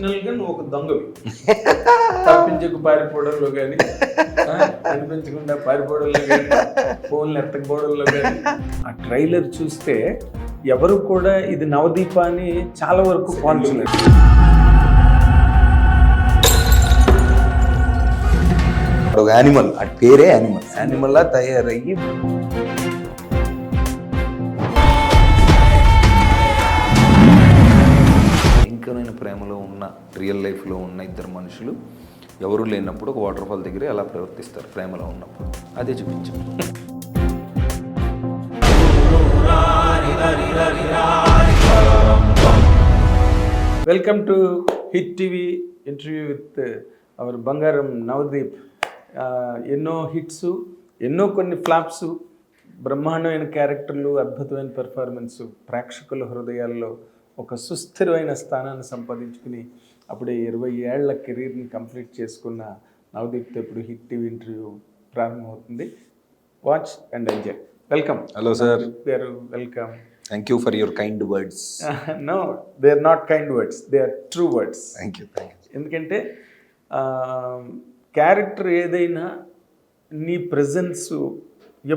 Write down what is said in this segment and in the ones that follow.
Original గా నువ్వు ఒక దొంగవి. తప్పించకు పారిపోవడంలో కానీ, కనిపించకుండా పారిపోవడంలో కానీ, ఫోన్లు ఎత్తకపోవడంలో కానీ. ఆ ట్రైలర్ చూస్తే ఎవరు కూడా ఇది నవదీప అని చాలా వరకు పోల్చలేదు. ఒక యానిమల్, అటు పేరే యానిమల్, యానిమల్ లా తయారయ్యి ఇంకనైన ప్రేమలో ఉన్న రియల్ లైఫ్లో ఉన్న ఇద్దరు మనుషులు ఎవరు లేనప్పుడు ఒక వాటర్ ఫాల్ దగ్గర ఎలా ప్రవర్తిస్తారు ప్రేమలో ఉన్నప్పుడు, అదే చూపించాం. Welcome to hit TV interview with our బంగారం నవదీప్. ఎన్నో హిట్స్, ఎన్నో కొన్ని ఫ్లాప్స్, బ్రహ్మాండమైన క్యారెక్టర్లు, అద్భుతమైన పెర్ఫార్మెన్స్, ప్రేక్షకుల హృదయాల్లో ఒక సుస్థిరమైన స్థానాన్ని సంపాదించుకుని అప్పుడే 20 ఏళ్ల కెరీర్ని కంప్లీట్ చేసుకున్న నవదీప్తో ఇప్పుడు హిట్ టీవీ ఇంటర్వ్యూ ప్రారంభమవుతుంది. Watch and enjoy. Welcome. Hello sir. గారు welcome. Thank you for your kind words. No, they are not kind words, they are true words. Thank you. ఎందుకంటే క్యారెక్టర్ ఏదైనా నీ ప్రజెన్స్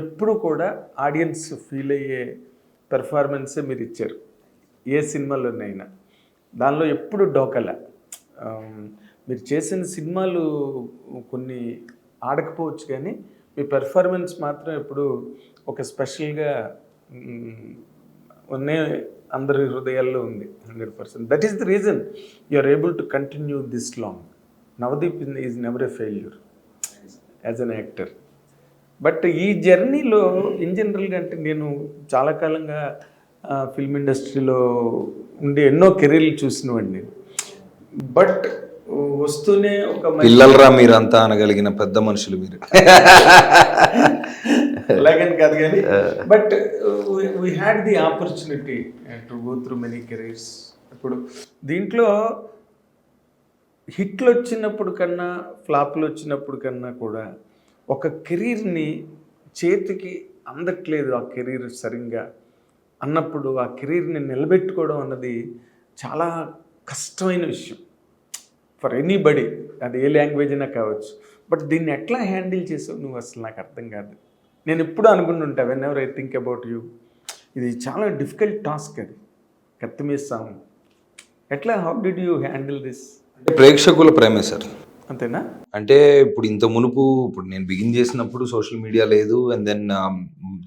ఎప్పుడు కూడా ఆడియన్స్ ఫీల్ అయ్యే పెర్ఫార్మెన్సే మీరు ఇచ్చారు ఏ సినిమాలోనైనా. దానిలో ఎప్పుడు డోకల. మీరు చేసిన సినిమాలు కొన్ని ఆడకపోవచ్చు కానీ మీ పెర్ఫార్మెన్స్ మాత్రం ఎప్పుడు ఒక స్పెషల్గా ఉన్నే అందరి హృదయాల్లో ఉంది 100%. That is the reason you are able to continue this long. Navdeep is never a failure as an actor. But ఈ జర్నీలో ఇన్ జనరల్గా అంటే నేను చాలా కాలంగా ఫిల్మ్ ఇండస్ట్రీలో ఉండి ఎన్నో కెరీర్లు చూసినవాడిని. బట్ వస్తూనే ఒక పిల్లలరా మీరంతా అనగలిగిన పెద్ద మనుషులు మీరు. అలాగని కాదు కానీ but we had the opportunity to go through many careers. ఇప్పుడు దీంట్లో హిట్లు వచ్చినప్పుడు కన్నా ఫ్లాప్లు వచ్చినప్పుడు కన్నా కూడా ఒక కెరీర్ని చేతికి అందట్లేదు, ఆ కెరీర్ సరిగ్గా అన్నప్పుడు ఆ కెరీర్ని నిలబెట్టుకోవడం అన్నది చాలా కష్టమైన విషయం ఫర్ ఎనీబడి. అది ఏ లాంగ్వేజ్ అయినా కావచ్చు. బట్ దీన్ని ఎట్లా హ్యాండిల్ చేసావు నువ్వు అసలు నాకు అర్థం కాదు. నేను ఎప్పుడు అనుకుంటుంటా whenever I think about you, ఇది చాలా డిఫికల్ట్ టాస్క్. అది కత్తిమీస్తాము. ఎట్లా, how did you handle this? ప్రేక్షకుల ప్రేమే సార్. అంతేనా? అంటే ఇప్పుడు ఇంత మునుపు, ఇప్పుడు నేను బిగిన్ చేసినప్పుడు సోషల్ మీడియా లేదు, అండ్ దెన్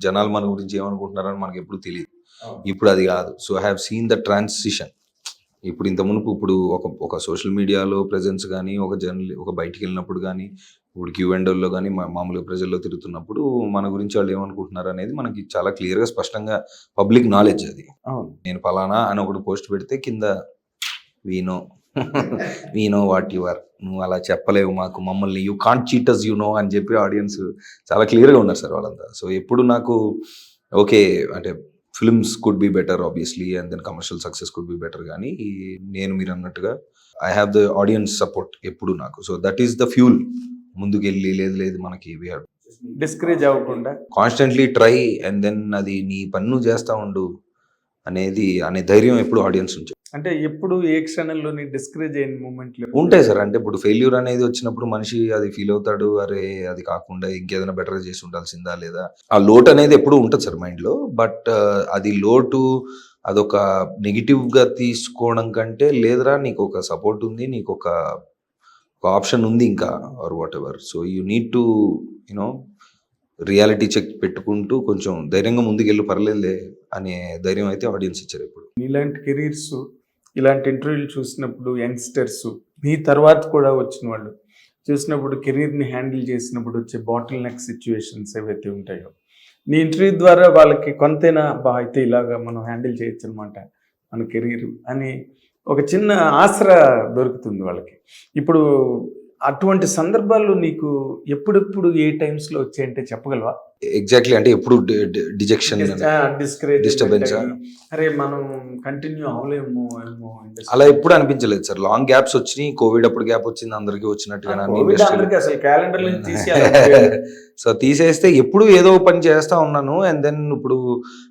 జనాలు మన గురించి ఏమనుకుంటున్నారని మనకి ఎప్పుడు తెలియదు. ఇప్పుడు అది కాదు. So I have seen the transition. ఇప్పుడు ఇంత మునుపు ఇప్పుడు ఒక సోషల్ మీడియాలో ప్రెజెన్స్ కానీ, ఒక బయటికి వెళ్ళినప్పుడు కానీ, ఇప్పుడు క్యూఎండ్లో కానీ, మామూలుగా ప్రజల్లో తిరుగుతున్నప్పుడు మన గురించి వాళ్ళు ఏమనుకుంటున్నారు అనేది మనకి చాలా క్లియర్గా స్పష్టంగా పబ్లిక్ నాలెడ్జ్. అది నేను ఫలానా అని ఒకటి పోస్ట్ పెడితే కింద we know what you are, నువ్వు అలా చెప్పలేవు మాకు, మమ్మల్ని you can't cheat us you know అని చెప్పి ఆడియన్స్ చాలా క్లియర్గా ఉన్నారు సార్ వాళ్ళంతా. సో ఎప్పుడు నాకు ఓకే అంటే films could be better obviously, and then commercial success could be better, కానీ నేను మీరు అన్నట్టుగా I have the audience support ఎప్పుడు నాకు. So that is the fuel. ముందుకెళ్ళి లేదు మనకి డిస్కరేజ్ అవ్వకుండా కాన్స్టెంట్లీ ట్రై, అండ్ దెన్ అది నీ పన్ను చేస్తా ఉండు అనే ధైర్యం ఎప్పుడు ఆడియన్స్ నుంచి. అంటే ఎప్పుడు ఏ క్షణంలో నీ డిస్కరేజ్ అయిన మూమెంట్లు ఉంటాయి సార్. అంటే ఇప్పుడు ఫెయిల్యూర్ అనేది వచ్చినప్పుడు మనిషి అది ఫీల్ అవుతాడు, అరే అది కాకుండా ఇంకేదైనా బెటర్ చేసి ఉండాల్సిందా లేదా, ఆ లోటు అనేది ఎప్పుడు ఉంటుంది సార్ మైండ్లో. బట్ అది లోటు అదొక నెగిటివ్గా తీసుకోవడం కంటే, లేదురా నీకు ఒక సపోర్ట్ ఉంది, నీకు ఒక ఆప్షన్ ఉంది ఇంకా, or whatever. So you need to you know reality check పెట్టుకుంటూ కొంచెం ధైర్యంగా ముందుకెళ్ళి పర్లేదులే అనే ధైర్యం అయితే ఆడియన్స్ ఇచ్చారు. ఇప్పుడు ఇలాంటి కెరీర్స్, ఇలాంటి ఇంటర్వ్యూలు చూసినప్పుడు యంగ్స్టర్స్, మీ తర్వాత కూడా వచ్చిన వాళ్ళు చూసినప్పుడు, కెరీర్ని హ్యాండిల్ చేసినప్పుడు వచ్చే బాటిల్ నెక్ సిచ్యువేషన్స్ ఏవైతే ఉంటాయో, నీ ఇంటర్వ్యూ ద్వారా వాళ్ళకి కొంతైనా అయితే ఇలాగా మనం హ్యాండిల్ చేయొచ్చు అనమాట మన కెరీర్ అని ఒక చిన్న ఆసరా దొరుకుతుంది వాళ్ళకి. ఇప్పుడు అటువంటి సందర్భాల్లో నీకు ఎప్పుడెప్పుడు ఏ టైమ్స్లో వచ్చాయంటే చెప్పగలవా? ఎగ్జాక్ట్లీ. అంటే ఎప్పుడు డిజెక్షన్, డిస్టర్బెన్స్, అరే మనం కంటిన్యూ అవ్వలేము అలా ఎప్పుడు అనిపించలేదు సార్. లాంగ్ గ్యాప్స్ వచ్చినాయి. కోవిడ్ అప్పుడు గ్యాప్ వచ్చింది అందరికీ వచ్చినట్టుగా. అసలు క్యాలెండర్ సో తీసేస్తే ఎప్పుడు ఏదో పని చేస్తా ఉన్నాను. అండ్ దెన్ ఇప్పుడు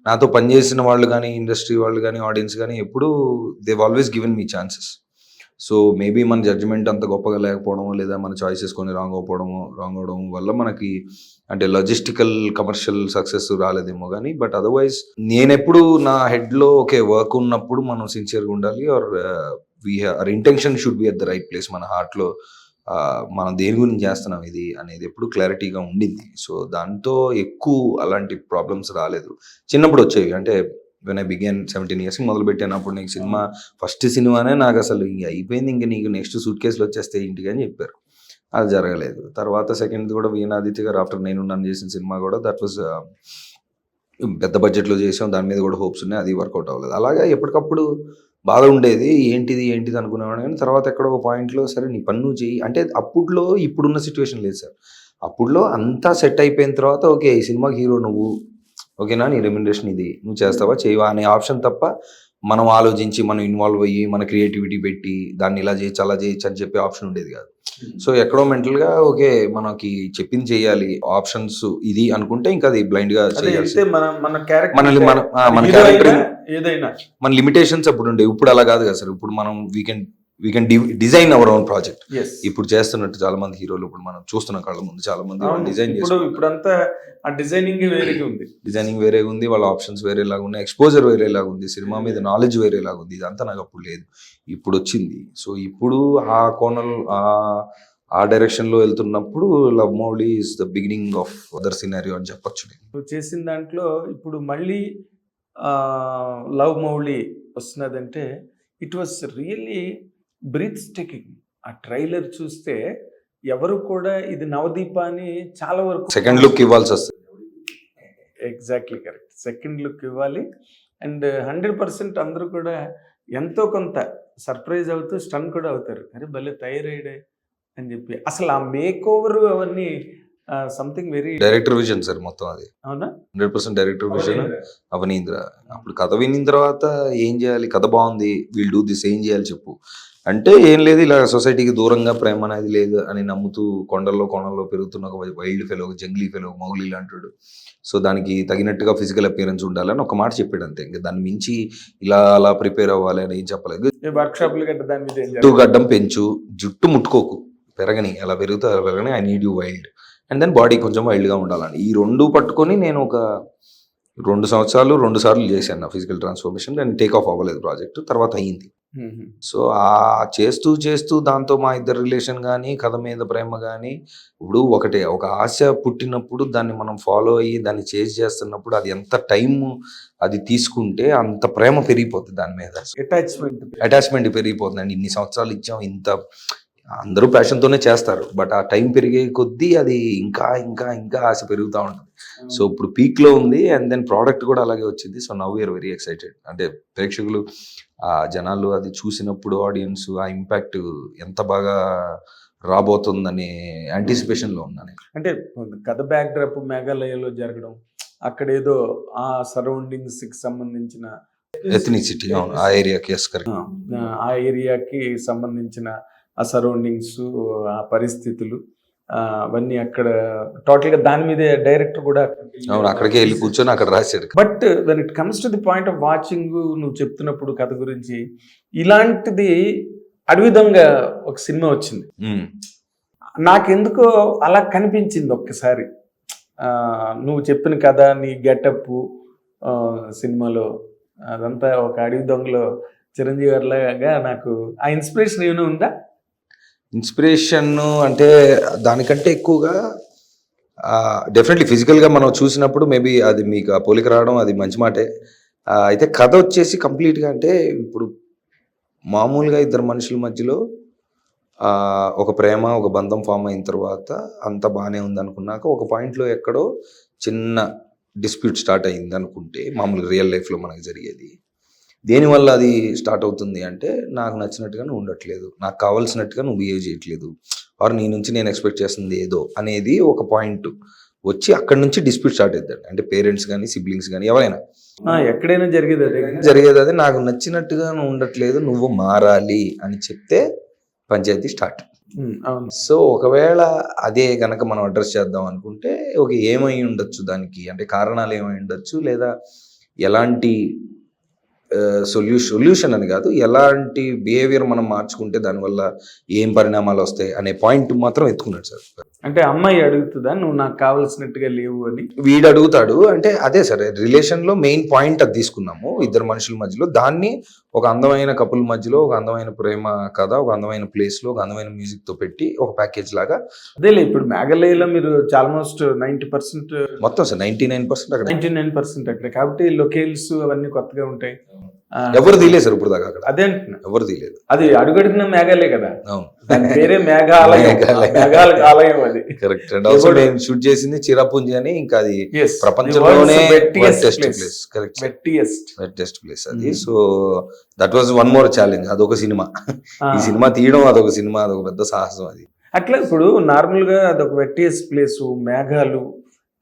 నాతో పనిచేసిన వాళ్ళు కానీ, ఇండస్ట్రీ వాళ్ళు కానీ, ఆడియన్స్ కానీ ఎప్పుడు they always given me chances. So maybe మన జడ్జిమెంట్ అంత గొప్పగా లేకపోవడము, లేదా మన చాయిసెస్ కొన్ని రాంగ్ అవడం వల్ల మనకి అంటే లాజిస్టికల్ కమర్షియల్ సక్సెస్ రాలేదేమో కానీ, బట్ అదర్వైజ్ నేనెప్పుడు నా హెడ్లో ఓకే వర్క్ ఉన్నప్పుడు మనం సిన్సియర్గా ఉండాలి, or our intention should be at the right place. మన హార్ట్లో మనం దేని గురించి చేస్తున్నాం ఇది అనేది ఎప్పుడు క్లారిటీగా ఉండింది. సో దాంతో ఎక్కువ అలాంటి ప్రాబ్లమ్స్ రాలేదు. చిన్నప్పుడు వచ్చేవి, అంటే వెన్ ఐ బిగాన్ 17 years మొదలు పెట్టినప్పుడు నీకు సినిమా ఫస్ట్ సినిమానే నాకు అసలు ఇంక అయిపోయింది, ఇంక నీకు నెక్స్ట్ సూట్ కేసులు వచ్చేస్తే ఇంటికి అని చెప్పారు. అది జరగలేదు. తర్వాత సెకండ్ కూడా వీణాదిత్య గారు ఆఫ్టర్ నేను నన్ను చేసిన సినిమా కూడా దట్ వాజ్ పెద్ద బడ్జెట్లో చేసాం, దాని మీద కూడా హోప్స్ ఉన్నాయి, అది వర్కౌట్ అవ్వలేదు. అలాగా ఎప్పటికప్పుడు బాధ ఉండేది, ఏంటిది అనుకునేవాడు. కానీ తర్వాత ఎక్కడో ఒక పాయింట్లో సరే నీ పని నువ్వు చెయ్యి అంటే, అప్పుడులో ఇప్పుడున్న సిచ్యువేషన్ లేదు సార్. అప్పుడులో అంతా సెట్ అయిపోయిన తర్వాత ఓకే ఈ సినిమాకి హీరో నువ్వు, ఓకేనా నీ రెమ్యునరేషన్ ఇది, నువ్వు చేస్తావా చేయవా అనే ఆప్షన్ తప్ప మనం ఆలోచించి మనం ఇన్వాల్వ్ అయ్యి మన క్రియేటివిటీ పెట్టి దాన్ని ఇలా చేయొచ్చు అలా చేయొచ్చు అని చెప్పే ఆప్షన్ ఉండేది కాదు. సో ఎక్కడో మెంటల్గా ఓకే మనకి చెప్పింది చేయాలి, ఆప్షన్స్ ఇది అనుకుంటే ఇంకా అది బ్లైండ్ గా చేయాలి. మనల్ని మన క్యారెక్టర్ ఏదైనా మన లిమిటేషన్స్ అప్పుడు ఉండే, ఇప్పుడు అలా కాదు కదా సార్. ఇప్పుడు మనం we can design our own project. ఇప్పుడు చేస్తున్నట్టు చాలా మంది హీరోలు ఇప్పుడు మనం చూస్తున్న కళ్ళ ముందు చాలా మంది డిజైన్ ఇప్పుడంతా ఆ డిజైనింగ్ వేరేగా ఉంది, వాళ్ళ ఆప్షన్స్ వేరేలాగా ఉన్నాయి, ఎక్స్పోజర్ వేరేలాగా ఉంది, సినిమా మీద నాలెడ్జ్ వేరేలాగా ఉంది. ఇదంతా నాకు అప్పుడు లేదు, ఇప్పుడు వచ్చింది. సో ఇప్పుడు ఆ కోణం ఆ డైరెక్షన్ లో వెళ్తున్నప్పుడు love Mouli is the beginning of other scenario అని చెప్పొచ్చు. నువ్వు చేసిన దాంట్లో ఇప్పుడు మళ్ళీ లవ్ మౌలి వస్తున్నదంటే it was really breathtaking. ఆ ట్రైలర్ చూస్తే ఎవరు కూడా ఇది నవదీప అని చాలా వరకు సెకండ్ లుక్ ఇవ్వాల్సి వస్తుంది. ఎగ్జాక్ట్లీ కరెక్ట్, సెకండ్ లుక్ ఇవ్వాలి. అండ్ 100% అందరూ కూడా ఎంతో కొంత సర్ప్రైజ్ అవుతూ స్టన్ కూడా అవుతారు, అరే భలే తయారయ్యాడే అని చెప్పి. అసలు ఆ మేక్ ఓవర్ అవన్నీ something very director vision sir మొత్తం అది. అవునా? 100% డైరెక్టర్ విజన్. అవనీంద్ర అప్పుడు కథ వినిన తర్వాత ఏం చేయాలి, కథ బాగుంది, వీల్ డూ దిస్, ఏం చేయాలి చెప్పు అంటే ఏం లేదు, ఇలా సొసైటీకి దూరంగా ప్రేమ అనేది లేదు అని నమ్ముతూ కొండల్లో పెరుగుతున్న ఒక వైల్డ్ ఫెలో, ఒక జంగ్లీ ఫెలో, మౌగ్లీ లాంటాడు. సో దానికి తగినట్టుగా ఫిజికల్ అపియరెన్స్ ఉండాలని ఒక మాట చెప్పాడు అంతే. ఇంకా దాని మించి ఇలా అలా ప్రిపేర్ అవ్వాలి అని ఏం చెప్పలేదు. జుట్టు గడ్డం పెంచు, జుట్టు ముట్టుకోకు, పెరగని, అలా పెరగని, I need you wild, and then body కొంచెం వైల్డ్గా ఉండాలని. ఈ రెండు పట్టుకొని నేను ఒక 2 సంవత్సరాలు 2 సార్లు చేశాను నా ఫిజికల్ ట్రాన్స్ఫర్మేషన్. దాన్ని టేక్ ఆఫ్ అవ్వలేదు ప్రాజెక్ట్, తర్వాత అయ్యింది. సో ఆ చేస్తూ దాంతో మా ఇద్దరు రిలేషన్ కానీ, కథ మీద ప్రేమ కానీ, ఇప్పుడు ఒకటే ఒక ఆశ పుట్టినప్పుడు దాన్ని మనం ఫాలో అయ్యి దాన్ని చేసి చేస్తున్నప్పుడు అది ఎంత టైం అది తీసుకుంటే అంత ప్రేమ పెరిగిపోతుంది, దాని మీద అటాచ్మెంట్ పెరిగిపోతుంది. అండ్ ఇన్ని సంవత్సరాలు ఇచ్చాం, ఇంత అందరూ ప్యాషన్తోనే చేస్తారు, బట్ ఆ టైం పెరిగే కొద్దీ అది ఇంకా ఇంకా ఇంకా ఆశ పెరుగుతూ ఉంటుంది. సో ఇప్పుడు పీక్లో ఉంది, అండ్ దెన్ ప్రోడక్ట్ కూడా అలాగే వచ్చింది. So now we're very excited. అంటే ప్రేక్షకులు ఆ జనాలు అది చూసినప్పుడు ఆడియన్స్ ఆ ఇంపాక్ట్ ఎంత బాగా రాబోతుందనే యాంటిసిపేషన్లో ఉన్నాను. అంటే కథ బ్యాక్ డ్రాప్ మేఘాలయలో జరగడం, అక్కడ ఏదో ఆ సరౌండింగ్స్ కి సంబంధించిన ఎథనిసిటీ, ఆ ఏరియాకి ఆ ఏరియాకి సంబంధించిన ఆ సరౌండింగ్స్, ఆ పరిస్థితులు అవన్నీ అక్కడ టోటల్ గా దాని మీదే డైరెక్టర్ కూడా అక్కడికి వెళ్ళి కూర్చొని అక్కడ రాశాడు. But when it comes to the point of watching, నువ్వు చెప్తున్నప్పుడు కథ గురించి ఇలాంటిది అడవి దొంగ ఒక సినిమా వచ్చింది, నాకెందుకో అలా కనిపించింది ఒక్కసారి. నువ్వు చెప్పిన కథ, నీ గెటప్ సినిమాలో అదంతా ఒక అడవి దొంగలో చిరంజీవి గారిలాగా నాకు ఆ ఇన్స్పిరేషన్ ఏమైనా ఉందా? ఇన్స్పిరేషన్ అంటే దానికంటే ఎక్కువగా డెఫినెట్లీ ఫిజికల్గా మనం చూసినప్పుడు మేబీ అది మీకు ఆ పోలిక రావడం అది మంచి మాటే. అయితే కథ వచ్చేసి కంప్లీట్గా అంటే ఇప్పుడు మామూలుగా ఇద్దరు మనుషుల మధ్యలో ఒక ప్రేమ, ఒక బంధం ఫామ్ అయిన తర్వాత అంత బాగానే ఉంది అనుకున్నాక ఒక పాయింట్లో ఎక్కడో చిన్న డిస్ప్యూట్ స్టార్ట్ అయింది అనుకుంటే, మామూలుగా రియల్ లైఫ్లో మనకు జరిగేది. దేనివల్ల అది స్టార్ట్ అవుతుంది అంటే, నాకు నచ్చినట్టుగా నువ్వు ఉండట్లేదు, నాకు కావాల్సినట్టుగా నువ్వు బిహేవ్ చేయట్లేదు, ఆర్ నీ నుంచి నేను ఎక్స్పెక్ట్ చేస్తుంది ఏదో అనేది ఒక పాయింట్ వచ్చి అక్కడి నుంచి డిస్ప్యూట్ స్టార్ట్ అవుతుంది. అంటే పేరెంట్స్ కానీ, సిబ్లింగ్స్ కానీ, ఎవరైనా ఎక్కడైనా జరిగేది అది. నాకు నచ్చినట్టుగా నువ్వు ఉండట్లేదు, నువ్వు మారాలి అని చెప్తే పంచాయతీ స్టార్ట్. సో ఒకవేళ అదే కనుక మనం అడ్రస్ చేద్దాం అనుకుంటే, ఓకే ఏమై ఉండొచ్చు దానికి, అంటే కారణాలు ఏమై ఉండొచ్చు, లేదా ఎలాంటి సొల్యూషన్ అని కాదు, ఎలాంటి బిహేవియర్ మనం మార్చుకుంటే దానివల్ల ఏం పరిణామాలు వస్తాయి అనే పాయింట్ మాత్రం ఎత్తుకున్నాడు సార్. అంటే అమ్మాయి అడుగుతుందా నువ్వు నాకు కావాల్సినట్టుగా లేవు అని? వీడు అడుగుతాడు అంటే అదే సార్, రిలేషన్ లో మెయిన్ పాయింట్ అది తీసుకున్నాము ఇద్దరు మనుషుల మధ్యలో, దాన్ని ఒక అందమైన కపుల్ మధ్యలో ఒక అందమైన ప్రేమ కథ, ఒక అందమైన ప్లేస్ లో ఒక అందమైన మ్యూజిక్ తో పెట్టి ఒక ప్యాకేజ్ లాగా. అదేలే ఇప్పుడు మేఘాలయలో మీరు ఆల్మోస్ట్ 90% మొత్తం సార్ 99% అక్కడ 99% అక్కడ, కాబట్టి లొకేల్స్ అవన్నీ కొత్తగా ఉంటాయి. ఎవరు తీయలేదు సార్ ఇప్పుడు దాకా అక్కడ, అదే అంటున్నా, ఎవరు తీయలేదు. అది అడుగడుగున మేఘాలే కదా, అవును దాని పేరే మేఘాలయం, మేఘాలకు ఆలయం అది. కరెక్ట్. అండ్ ఆల్సో నేను షూట్ చేసింది చిరాపుంజి అని, ఇంకా అది Yes, ప్రపంచంలోనే the world's wettiest wettest place. Place. Correct, Wettiest. Wettest place అది. So that was one more challenge. అదొక సినిమా, ఈ సినిమా తీయడం అదొక సినిమా, అదొక పెద్ద సాహసం అది. అట్లా ఇప్పుడు నార్మల్ గా అదొక వెట్టియస్ ప్లేస్, మేఘాలు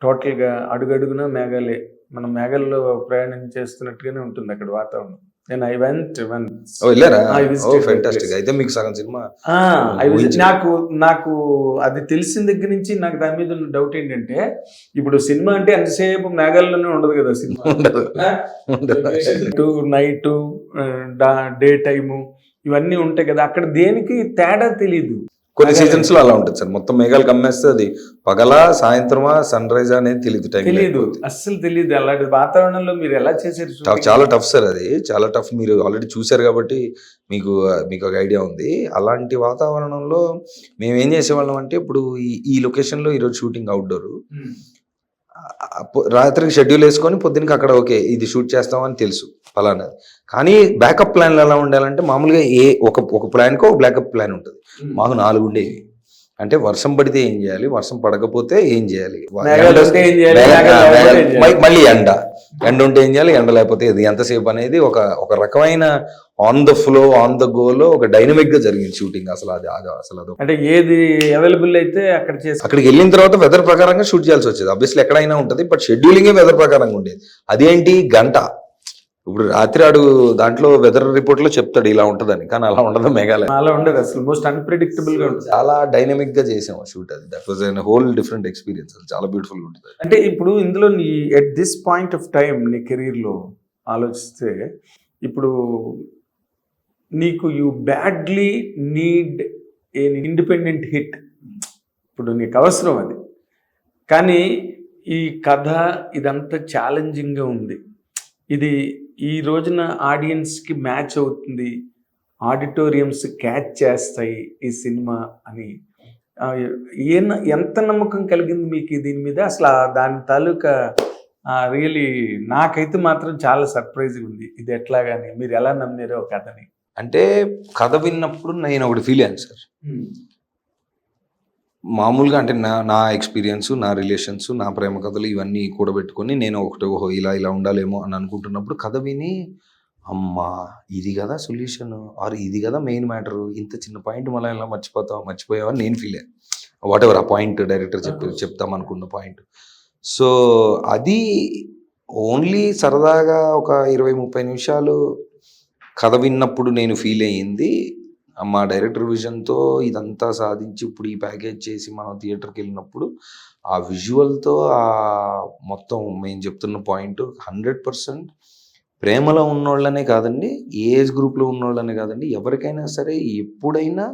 టోటల్ గా అడుగడుగున మేఘాలే, మనం మేఘాల్లో ప్రయాణం చేస్తున్నట్టుగానే ఉంటుంది అక్కడ వాతావరణం. నేను ఐ వెంట్ వన్స్. వెళ్ళారా? I visited that fantastic. place. అయితే మీకు సగం సినిమా నాకు అది తెలిసిన దగ్గర నుంచి నాకు దాని మీద ఉన్న డౌట్ ఏంటంటే, ఇప్పుడు సినిమా అంటే ఎంతసేపు మేఘాల్లోనే ఉండదు కదా సినిమా. ఉండదు, ఉండదు. నైట్ డే టైము ఇవన్నీ ఉంటాయి కదా, అక్కడ దేనికి తేడా తెలీదు. కొన్ని సీజన్స్ లో అలా ఉంటుంది సార్, మొత్తం మేఘాలు కమ్మేస్తే అది పగలా సాయంత్రమా సన్ రైజ్ అనేది తెలియదు, టైం తెలీదు, అస్సలు తెలీదు. అలాంటి వాతావరణంలో మీరు ఎలా చేశారు shooting? చాలా టఫ్ సార్, అది చాలా టఫ్. మీరు ఆల్రెడీ చూశారు కాబట్టి మీకు ఒక ఐడియా ఉంది. అలాంటి వాతావరణంలో మేము ఏం చేసేవాళ్ళం అంటే, ఇప్పుడు ఈ లొకేషన్ లో ఈరోజు షూటింగ్ అవుట్డోర్, Hmm. రాత్రికి షెడ్యూల్ వేసుకొని పొద్దునకి అక్కడ ఓకే ఇది షూట్ చేస్తామని తెలుసు ఫలానా. కానీ బ్యాకప్ ప్లాన్లు ఎలా ఉండాలంటే, మామూలుగా ఒక ప్లాన్కో ఒక బ్యాకప్ ప్లాన్ ఉంటుంది. మాకు 4 ఉండేవి. అంటే వర్షం పడితే ఏం చేయాలి, వర్షం పడకపోతే ఏం చేయాలి, మేఘాలు ఉంటే ఏం చేయాలి, మేఘాలు లేకపోతే ఏం చేయాలి? మళ్ళీ ఎండ ఉంటే ఏం చేయాలి, ఎండ లేకపోతే ఇది ఎంతసేపు అనేది ఒక రకమైన on the flow on the గోలో ఒక డైనమిక్ గా జరిగింది షూటింగ్. అసలు అది అంటే ఏది అవైలబుల్ అయితే అక్కడ చేసి అక్కడికి వెళ్ళిన తర్వాత వెదర్ ప్రకారంగా షూట్ చేయాల్సి వచ్చేది. ఆబ్వియస్లీ ఎక్కడైనా ఉంటుంది, బట్ షెడ్యూలింగే వెదర్ ప్రకారంగా ఉండేది. అదేంటి గంట, ఇప్పుడు రాత్రి ఆడు దాంట్లో వెదర్ రిపోర్ట్ లో చెప్తాడు ఇలా ఉంటదని, కానీ అలా ఉండదు మేఘాలయ. అలా ఉండదు, అసలు మోస్ట్ అన్ప్రెడిక్టబుల్ గా ఉంటుంది. చాలా డైనమిక్ గా చేసాం షూట్ అది. That was an whole different experience. అది చాలా బ్యూటిఫుల్ గా ఉంటుంది. అంటే ఇప్పుడు ఇందులో నీ at this point of time నీ కెరీర్ లో ఆలోచిస్తే, ఇప్పుడు నీకు you badly need a independent hit, ఇప్పుడు నీకు అవసరం అది. కానీ ఈ కథ ఇదంతా ఛాలెంజింగ్గా ఉంది, ఇది ఈ రోజున ఆడియన్స్కి మ్యాచ్ అవుతుంది, ఆడిటోరియంస్ క్యాచ్ చేస్తాయి ఈ సినిమా అని ఎంత నమ్మకం కలిగింది మీకు దీని మీద? అసలు దాని తాలూకా రియలీ నాకైతే మాత్రం చాలా సర్ప్రైజ్గా ఉంది. ఇది ఎట్లాగాని మీరు ఎలా నమ్మారో కథని? అంటే కథ విన్నప్పుడు నేను ఒకటి ఫీల్ అయ్యాను సార్. మామూలుగా అంటే నా ఎక్స్పీరియన్స్, నా రిలేషన్స్, నా ప్రేమ కథలు ఇవన్నీ కూడబెట్టుకొని నేను ఓహో ఇలా ఉండాలేమో అని అనుకుంటున్నప్పుడు కథ విని, అమ్మా ఇది కదా సొల్యూషన్, ఆర్ ఇది కదా మెయిన్ మ్యాటర్, ఇంత చిన్న పాయింట్ మళ్ళీ ఇలా మర్చిపోయావని నేను ఫీల్ అయ్యాను. వాట్ ఎవర్ ఆ పాయింట్ డైరెక్టర్ చెప్తాం అనుకున్న పాయింట్. సో అది ఓన్లీ సరదాగా ఒక 20-30 నిమిషాలు కథ విన్నప్పుడు నేను ఫీల్ అయ్యింది. మా డైరెక్టర్ విజన్తో ఇదంతా సాధించి ఇప్పుడు ఈ ప్యాకేజ్ చేసి మనం థియేటర్కి వెళ్ళినప్పుడు ఆ విజువల్తో ఆ మొత్తం మేము చెప్తున్న పాయింట్ 100% ప్రేమలో ఉన్నోళ్ళనే కాదండి, ఏజ్ గ్రూప్లో ఉన్నోళ్ళనే కాదండి, ఎవరికైనా సరే ఎప్పుడైనా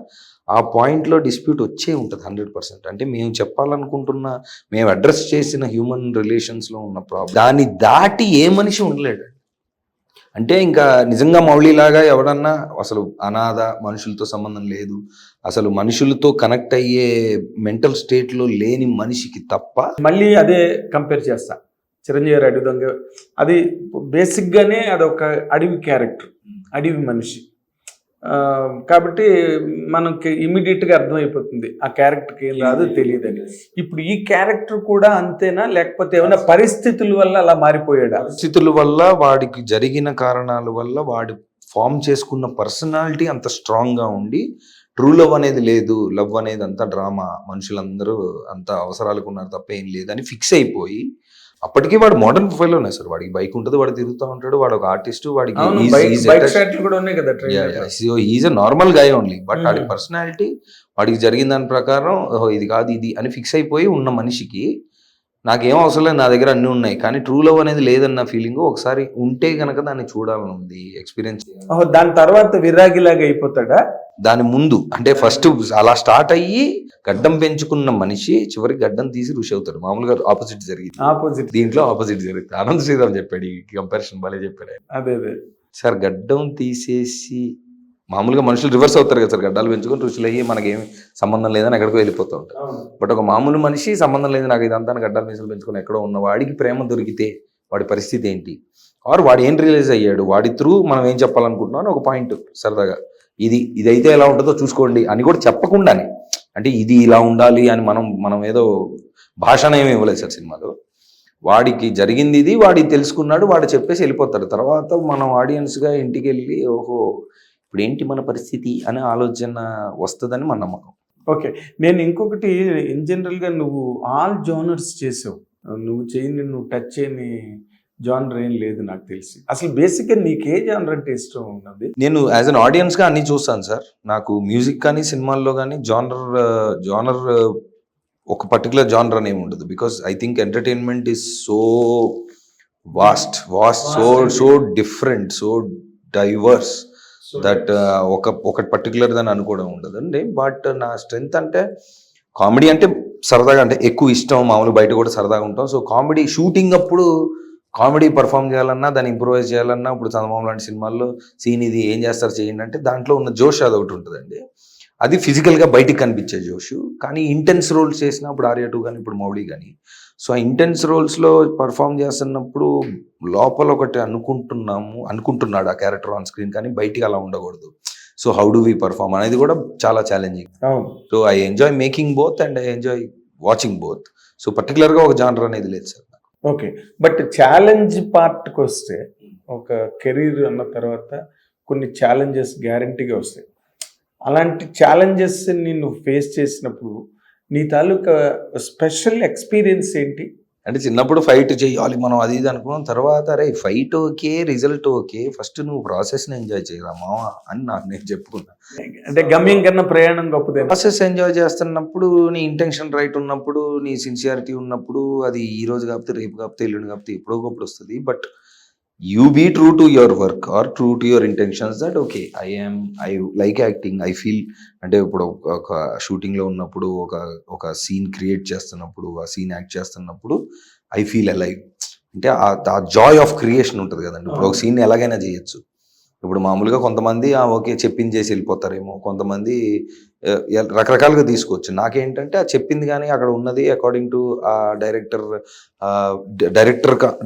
ఆ పాయింట్లో డిస్ప్యూట్ వచ్చే ఉంటుంది 100%. అంటే మేము చెప్పాలనుకుంటున్న, మేము అడ్రస్ చేసిన హ్యూమన్ రిలేషన్స్లో ఉన్న ప్రాబ్లం దాన్ని దాటి ఏ మనిషి ఉండలేడు. అంటే ఇంకా నిజంగా మౌళిలాగా ఎవడన్నా అసలు అనాథ, మనుషులతో సంబంధం లేదు, అసలు మనుషులతో కనెక్ట్ అయ్యే మెంటల్ స్టేట్లో లేని మనిషికి తప్ప. మళ్ళీ అదే కంపేర్ చేస్తా, చిరంజీవి గారు అడవి దొంగ, అది బేసిక్గానే అదొక అడవి క్యారెక్టర్, అడవి మనిషి కాబట్టి మనకి ఇమీడియట్గా అర్థమైపోతుంది ఆ క్యారెక్టర్కి ఏం రాదు తెలియదని. ఇప్పుడు ఈ క్యారెక్టర్ కూడా అంతేనా, లేకపోతే ఏమైనా పరిస్థితుల వల్ల అలా మారిపోయాడా? పరిస్థితుల వల్ల, వాడికి జరిగిన కారణాల వల్ల వాడు ఫామ్ చేసుకున్న పర్సనాలిటీ అంత స్ట్రాంగ్గా ఉండి, ట్రూ లవ్ అనేది లేదు, లవ్ అనేది అంతా డ్రామా, మనుషులందరూ అంత అవసరాలకు ఉన్నారు తప్ప ఏం లేదని ఫిక్స్ అయిపోయి, అప్పటికీ వాడు మోడర్న్ ప్రొఫైల్ ఉన్నాయి సార్, వాడికి బైక్ ఉంటుంది, వాడు తిరుగుతూ ఉంటాడు, వాడు ఒక ఆర్టిస్ట్, వాడికి is a normal guy only. But వాడి పర్సనాలిటీ, వాడికి జరిగిన దాని ప్రకారం ఇది కాదు ఇది అని ఫిక్స్ అయిపోయి ఉన్న మనిషికి నాకేం అవసరం లేదు, నా దగ్గర అన్నీ ఉన్నాయి, కానీ ట్రూ లవ్ అనేది లేదన్న ఫీలింగ్ ఒకసారి ఉంటే కనుక దాన్ని చూడాలని ఉంది, ఎక్స్పీరియన్స్. దాని తర్వాత విరాగిలాగా అయిపోతాడా? దాని ముందు అంటే ఫస్ట్ అలా స్టార్ట్ అయ్యి గడ్డం పెంచుకున్న మనిషి చివరికి గడ్డం తీసి ఋషి అవుతాడు. మామూలుగా ఆపోజిట్ జరిగింది, ఆపోజిట్. దీంట్లో ఆపోజిట్ జరుగుతుంది. ఆనంద్ శ్రీరామ్ చెప్పాడు ఈ కంపారిజన్, భలే చెప్పాడు ఆయన. అదే అదే సార్ గడ్డం తీసేసి మామూలుగా మనుషులు రివర్స్ అవుతారు కదా సార్, గడ్డాలు పెంచుకొని ఋషులు అయ్యి మనకేమి సంబంధం లేదని ఎక్కడికో వెళ్ళిపోతూ ఉంటారు. బట్ ఒక మామూలు మనిషి సంబంధం లేదు నాకు ఇదంతా, గడ్డాలు మీసలు పెంచుకొని ఎక్కడో ఉన్న వాడికి ప్రేమ దొరికితే వాడి పరిస్థితి ఏంటి, ఆర్ వాడు ఏం రియలైజ్ అయ్యాడు, వాడి త్రూ మనం ఏం చెప్పాలనుకుంటున్నాం అని ఒక పాయింట్ సరదాగా ఇదైతే ఎలా ఉంటుందో చూసుకోండి అని కూడా చెప్పకుండానే, అంటే ఇది ఇలా ఉండాలి అని మనం ఏదో భాషణ ఏమి ఇవ్వలేదు సార్ సినిమాలో. వాడికి జరిగింది ఇది, వాడికి తెలుసుకున్నాడు, వాడు చెప్పేసి వెళ్ళిపోతాడు. తర్వాత మనం ఆడియన్స్గా ఇంటికి వెళ్ళి ఓహో ఇప్పుడు ఏంటి మన పరిస్థితి అనే ఆలోచన వస్తుందని మన నమ్మకం. ఓకే, నేను ఇంకొకటి ఇన్ జనరల్గా నువ్వు ఆల్ జోనర్స్ చేసావు, నువ్వు చేయని నువ్వు టచ్ చేయని జానర్ ఏం లేదు నాకు తెలిసి. అసలు బేసిక్గా నీకు ఏ జానర్ అంటే ఇష్టం ఉన్నది? నేను యాజ్ అన్ ఆడియన్స్గా అన్నీ చూస్తాను సార్. నాకు మ్యూజిక్ కానీ సినిమాల్లో కానీ జానర్ ఒక పర్టికులర్ జానర్ అనేమి ఉండదు. Because I think entertainment is so vast so different, so diverse that ఒక పర్టికులర్ దాన్ని అనుకోవడం ఉండదు అండి. బట్ నా స్ట్రెంగ్త్ అంటే కామెడీ అంటే సరదాగా, అంటే ఎక్కువ ఇష్టం. మామూలు బయట కూడా సరదాగా ఉంటాం. సో కామెడీ షూటింగ్ అప్పుడు కామెడీ పర్ఫామ్ చేయాలన్నా, దాన్ని ఇంప్రూవైజ్ చేయాలన్నా, ఇప్పుడు చందమామ లాంటి సినిమాల్లో సీన్ ఇది ఏం చేస్తారు చేయండి అంటే దాంట్లో ఉన్న జోష్ అదొకటి ఉంటుందండి. అది ఫిజికల్గా బయటికి కనిపించే జోషు. కానీ ఇంటెన్స్ రోల్స్ చేసినప్పుడు ఆర్యా 2 కానీ ఇప్పుడు మౌళి కానీ, సో ఆ ఇంటెన్స్ రోల్స్లో పర్ఫామ్ చేస్తున్నప్పుడు లోపల ఒకటి అనుకుంటున్నాడు ఆ క్యారెక్టర్ ఆన్ స్క్రీన్, కానీ బయటికి అలా ఉండకూడదు. So how do we perform అనేది కూడా చాలా challenging. So I enjoy making both and I enjoy watching both. So పర్టికులర్గా ఒక జానర్ అనేది లేదు సార్. ఓకే, బట్ ఛాలెంజ్ పార్ట్కి వస్తే ఒక కెరీర్ అన్న తర్వాత కొన్ని ఛాలెంజెస్ గ్యారంటీగా వస్తాయి. అలాంటి ఛాలెంజెస్ని నువ్వు ఫేస్ చేసినప్పుడు నీ తాలూకా స్పెషల్ ఎక్స్పీరియన్స్ ఏంటి? అంటే చిన్నప్పుడు ఫైట్ చేయాలి మనం అది ఇది అనుకున్నాం, తర్వాత అరే fight okay, result okay, first నువ్వు ప్రాసెస్ని ఎంజాయ్ చేయరామా అని నేను చెప్పుకున్నా. అంటే గమ్యం కన్నా ప్రయాణం గొప్పదే. ప్రాసెస్ ఎంజాయ్ చేస్తున్నప్పుడు, నీ ఇంటెన్షన్ రైట్ ఉన్నప్పుడు, నీ సిన్సియారిటీ ఉన్నప్పుడు, అది ఈ రోజు కాకపోతే రేపు కాకపోతే ఎల్లుండి కాకపోతే ఎప్పుడో ఒకప్పుడు వస్తుంది. But you be true to your work or true to your intentions that okay I like acting, I feel. అంటే ఇప్పుడు ఒక షూటింగ్లో ఉన్నప్పుడు ఒక సీన్ క్రియేట్ చేస్తున్నప్పుడు, ఆ సీన్ యాక్ట్ చేస్తున్నప్పుడు ఐ ఫీల్ అలైవ్. అంటే ఆ జాయ్ ఆఫ్ క్రియేషన్ ఉంటుంది కదండి. ఇప్పుడు ఒక సీన్ ఎలాగైనా చేయొచ్చు. ఇప్పుడు మామూలుగా కొంతమంది ఓకే చెప్పింది చేసి వెళ్ళిపోతారేమో, కొంతమంది రకరకాలుగా తీసుకోవచ్చు. నాకేంటంటే ఆ చెప్పింది కానీ అక్కడ ఉన్నది అకార్డింగ్ టు ఆ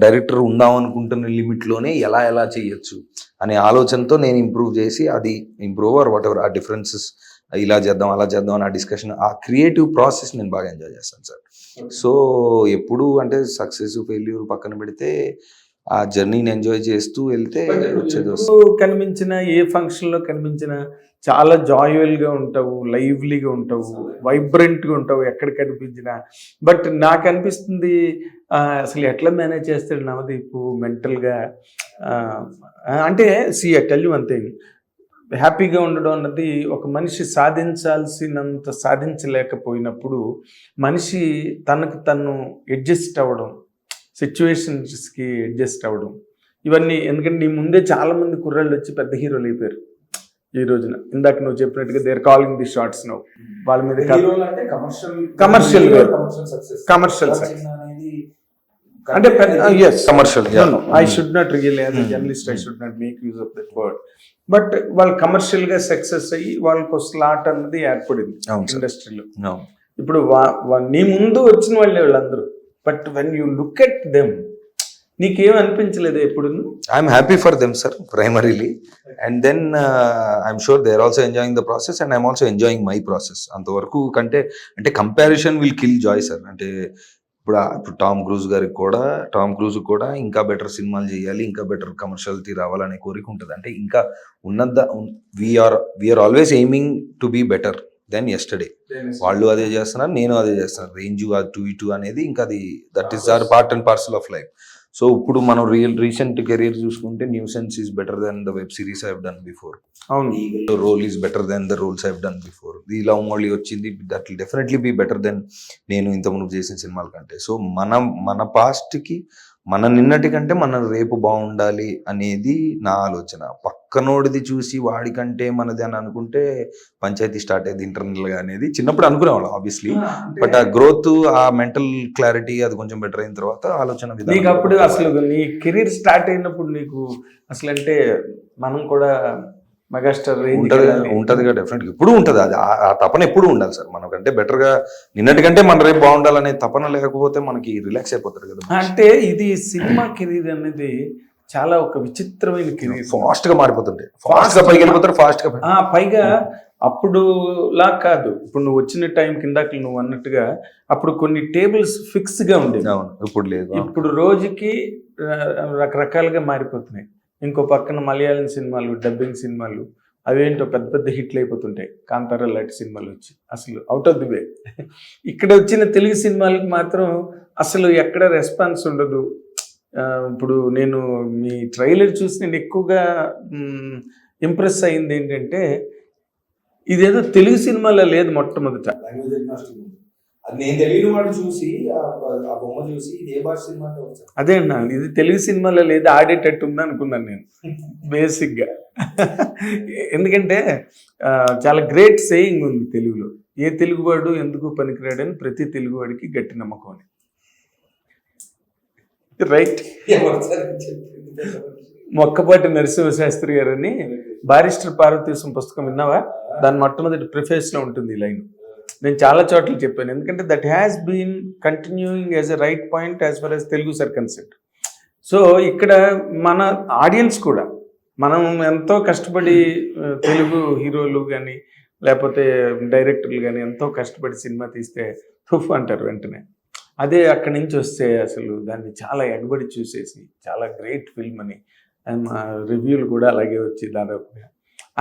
డైరెక్టర్ ఉందాం అనుకుంటున్న లిమిట్లోనే ఎలా చేయొచ్చు అనే ఆలోచనతో నేను ఇంప్రూవ్ చేసి, అది ఇంప్రూవ్ ఆర్ వాట్ ఎవర్ ఆ డిఫరెన్సెస్ ఇలా చేద్దాం అలా చేద్దాం అని ఆ డిస్కషన్, ఆ క్రియేటివ్ ప్రాసెస్ నేను బాగా ఎంజాయ్ చేస్తాను సార్. సో ఎప్పుడు అంటే సక్సెస్ ఫెయిల్యూర్ పక్కన పెడితే ఆ జర్నీని ఎంజాయ్ చేస్తూ వెళ్తే వచ్చేది. కనిపించిన ఏ ఫంక్షన్లో కనిపించినా చాలా జాయ్ఫుల్గా ఉంటావు, లైవ్లీగా ఉంటావు, వైబ్రెంట్గా ఉంటావు ఎక్కడ కనిపించినా. బట్ నాకు అనిపిస్తుంది అసలు ఎట్లా మేనేజ్ చేస్తాడు నవదీప్ మెంటల్గా అంటే I tell you one thing, హ్యాపీగా ఉండడం అన్నది ఒక మనిషి సాధించాల్సినంత సాధించలేకపోయినప్పుడు మనిషి తనకు తను అడ్జస్ట్ అవ్వడం, సిచ్యువేషన్స్కి అడ్జస్ట్ అవ్వడం, ఇవన్నీ. ఎందుకంటే నీ ముందే చాలామంది కుర్రాళ్ళు వచ్చి పెద్ద హీరోలు అయిపోయారు ఈ రోజున. ఇందాక నువ్వు చెప్పినట్టుగా they are calling the shorts now. వాళ్ళ మీద కమర్షియల్ అంటే commercial. I should not really as a journalist I should not make use of that word. But వాళ్ళు కమర్షియల్గా సక్సెస్ అయ్యి వాళ్ళకు స్లాట్ అన్నది ఏర్పడింది ఇండస్ట్రీలో. ఇప్పుడు నీ ముందు వచ్చిన వాళ్ళే వాళ్ళందరూ. But when you look at them నీకేం అనిపించలేదు ఎప్పుడు? I'm happy for them sir primarily, and then I'm sure they are also enjoying the process and I'm also enjoying my process. అంతవరకు కంటే అంటే comparison will kill joy sir. అంటే ఇప్పుడు Tom cruise కూడా ఇంకా బెటర్ సినిమాలు చేయాలి, ఇంకా బెటర్ కమర్షియాలిటీ రావాలనే కోరిక ఉంటుంది. అంటే ఇంకా we are always aiming to be better than yesterday. వాళ్ళు అదే చేస్తున్నారు, నేను అదే చేస్తున్నాను. రేంజ్ 2 అనేది ఇంకా అది that is our part and parcel of life. So ఇప్పుడు మనం రీసెంట్ కెరీర్ చూసుకుంటే nuisance is better than the web series I have done before. అవును, role is better than the roles I have done before. The love మోడీ వచ్చింది, that will definitely be better than నేను ఇంతకుముందు చేసిన సినిమాల కంటే. So మన పాస్ట్కి మన నిన్నటి కంటే మన రేపు బాగుండాలి అనేది నా ఆలోచన. పక్కనోడిది చూసి వాడికంటే మనది అని అనుకుంటే పంచాయతీ స్టార్ట్ అయ్యేది ఇంటర్నల్ గా అనేది చిన్నప్పుడు అనుకునేవాళ్ళం ఆబ్వియస్లీ. బట్ ఆ గ్రోత్, ఆ మెంటల్ క్లారిటీ అది కొంచెం బెటర్ అయిన తర్వాత ఆలోచన నీకు అప్పుడు అసలు నీ కెరీర్ స్టార్ట్ అయినప్పుడు నీకు అసలు అంటే మనం కూడా మెగాస్టార్ ఉంటది డెఫినెట్ ఇప్పుడు ఉంటది. అది ఆ తపన ఎప్పుడు ఉండాలి సార్. మనకంటే బెటర్ గా నిన్నటికంటే మన రేపు బాగుండాలనే తపన లేకపోతే మనకి రిలాక్స్ అయిపోతారు కదా. అంటే ఇది సినిమా కెరీర్ అనేది చాలా ఒక విచిత్రమైన కెరీర్. ఫాస్ట్ గా మారిపోతుంటే ఫాస్ట్ గా పైకి వెళ్ళిపోతారు, ఫాస్ట్ గా పైగా అప్పుడు లా కాదు. ఇప్పుడు నువ్వు వచ్చిన టైం కిందకి నువ్వు అన్నట్టుగా అప్పుడు కొన్ని టేబుల్స్ ఫిక్స్ గా ఉండేవి. ఇప్పుడు లేదు. ఇప్పుడు రోజుకి రకరకాలుగా మారిపోతున్నాయి. ఇంకో పక్కన మలయాళం సినిమాలు, డబ్బింగ్ సినిమాలు అవేంటో పెద్ద పెద్ద హిట్లు అయిపోతుంటాయి. కాంతారా లాంటి సినిమాలు వచ్చి అసలు అవుట్ ఆఫ్ ది వే. ఇక్కడ వచ్చిన తెలుగు సినిమాలకు మాత్రం అసలు ఎక్కడ రెస్పాన్స్ ఉండదు. ఇప్పుడు నేను మీ ట్రైలర్ చూసి నేను ఎక్కువగా ఇంప్రెస్ అయింది ఏంటంటే ఇదేదో తెలుగు సినిమాలో లేదు మొట్టమొదట. అదే అన్నా, ఇది తెలుగు సినిమాలో లేదు, ఆడేటట్టు ఉంది అనుకున్నాను నేను బేసిక్గా. ఎందుకంటే చాలా గ్రేట్ సేయింగ్ ఉంది తెలుగులో, ఏ తెలుగువాడు ఎందుకు పనికిరాడని ప్రతి తెలుగువాడికి గట్టి నమ్మకం అని. రైట్. మొక్కపాటి నరసింహశాస్త్రి గారని బారిస్టర్ పార్వతీశం పుస్తకం విన్నావా? దాని మొట్టమొదటి ప్రిఫేస్లో ఉంటుంది ఈ లైన్. నేను చాలా చోట్ల చెప్పాను, ఎందుకంటే that has been continuing as a right point as far as Telugu sir concept. So ఇక్కడ మన ఆడియన్స్ కూడా మనం ఎంతో కష్టపడి తెలుగు హీరోలు కానీ లేకపోతే డైరెక్టర్లు కానీ ఎంతో కష్టపడి సినిమా తీస్తే తుఫ్ అంటారు వెంటనే. అదే అక్కడి నుంచి వస్తే అసలు దాన్ని చాలా ఎగబడి చూసేసి చాలా గ్రేట్ ఫిల్మ్ అని రివ్యూలు కూడా అలాగే వచ్చి దాదాపుగా.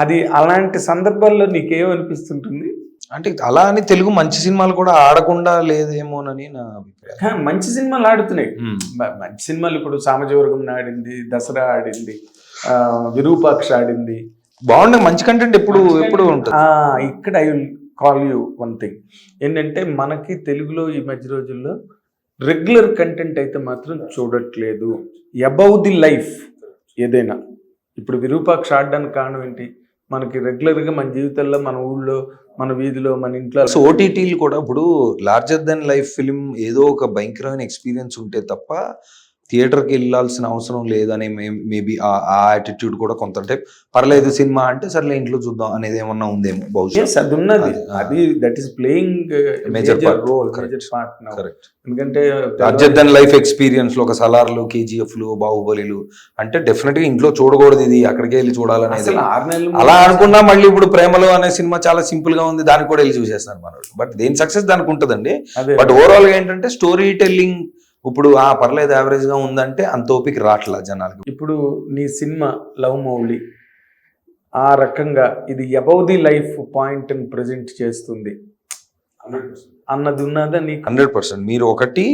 అది అలాంటి సందర్భాల్లో నీకేమనిపిస్తుంటుంది? అంటే అలా అని తెలుగు మంచి సినిమాలు కూడా ఆడకుండా లేదేమోనని నా అభిప్రాయం. మంచి సినిమాలు ఆడుతున్నాయి. మంచి సినిమాలు ఇప్పుడు సామజవర్గం ఆడింది, దసరా ఆడింది, విరూపాక్ష ఆడింది, బాగుండే మంచి కంటెంట్ ఎప్పుడు ఉంటుంది. ఇక్కడ I will call you one thing ఏంటంటే మనకి తెలుగులో ఈ మధ్య రోజుల్లో రెగ్యులర్ కంటెంట్ అయితే మాత్రం చూడట్లేదు. అబౌవ్ ది లైఫ్ ఏదైనా ఇప్పుడు విరూపాక్ష ఆడడానికి కారణం ఏంటి? మనకి రెగ్యులర్గా మన జీవితంలో, మన ఊళ్ళో, మన వీధిలో, మన ఇంట్లో. సో ఓటీటీలు కూడా ఇప్పుడు లార్జర్ దెన్ లైఫ్ ఫిలిం ఏదో ఒక భయంకరమైన ఎక్స్పీరియన్స్ ఉంటే తప్ప థియేటర్కి వెళ్ళాల్సిన అవసరం లేదనే మేబీ ఆ యాటిట్యూడ్ కూడా కొంత, అంటే పర్లేదు సినిమా అంటే సర్లే ఇంట్లో చూద్దాం అనేది ఏమన్నా ఉందేమో బహుశా. అది ఉన్నది, అది that is playing major role, major part now. Correct. ఎందుకంటే లార్జర్ దెన్ లైఫ్ ఎక్స్పీరియన్స్ లో ఒక సలార్లు, కేజీఎఫ్లు, బాహుబలిలు అంటే డెఫినెట్ గా ఇంట్లో చూడకూడదు, ఇది అక్కడికే వెళ్ళి చూడాలనేది. అలా అనుకున్నా మళ్ళీ ఇప్పుడు ప్రేమలో అనే సినిమా చాలా సింపుల్ గా ఉంది, దానికి కూడా వెళ్ళి చూసేస్తారు మనోళ్ళు. బట్ దేని సక్సెస్ దానికి ఉంటుందండి. బట్ ఓవరాల్ గా ఏంటంటే స్టోరీ టెల్లింగ్ ఇప్పుడు పర్లేదు యావరేజ్ గా ఉందంటే అంత ఓపిక రాట్లా జనాలకి. ఇప్పుడు నీ సినిమా లవ్ మౌలి ఆ రకంగా ఇది అబౌవ్ ది లైఫ్ పాయింట్ ని ప్రెజెంట్ చేస్తుంది అన్నది ఉన్నదా నీకు? 100%. మీరు ఒకటి